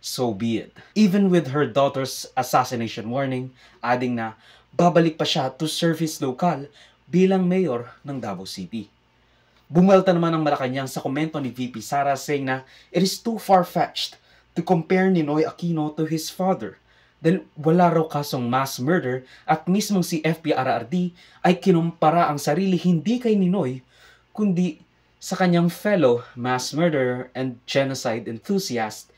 so be it. Even with her daughter's assassination warning, adding na babalik pa siya to serve his local bilang mayor ng Davao City. Bumalta naman ang Malacanang sa komento ni VP Sara saying na it is too far-fetched to compare Ninoy Aquino to his father dahil wala raw kasong mass murder at mismong si FPRRD ay kinumpara ang sarili hindi kay Ninoy kundi sa kanyang fellow mass murderer and genocide enthusiast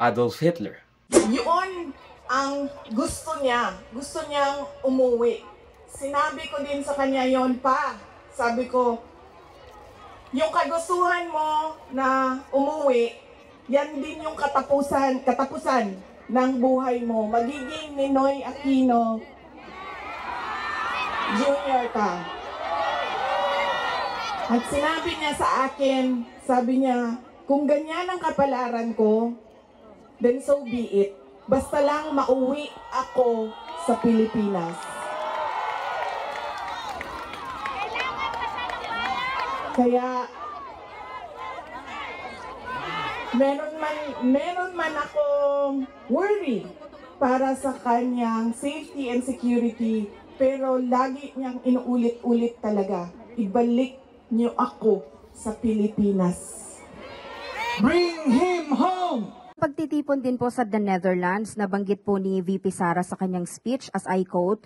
Adolf Hitler. Yun ang gusto niya. Gusto niyang umuwi. Sinabi ko din sa kanya yon pa. Sabi ko, yung kagustuhan mo na umuwi, yan din yung katapusan ng buhay mo. Magiging Ninoy Aquino Jr. ka. At sinabi niya sa akin, sabi niya, kung ganyan ang kapalaran ko, then so be it. Basta lang mauwi ako sa Pilipinas. Kaya, meron man akong worry para sa kanyang safety and security, pero lagi niyang inuulit-ulit talaga, ibalik niyo ako sa Pilipinas. Bring him home! Pagtitipon din po sa The Netherlands, nabanggit po ni VP Sara sa kanyang speech, as I quote,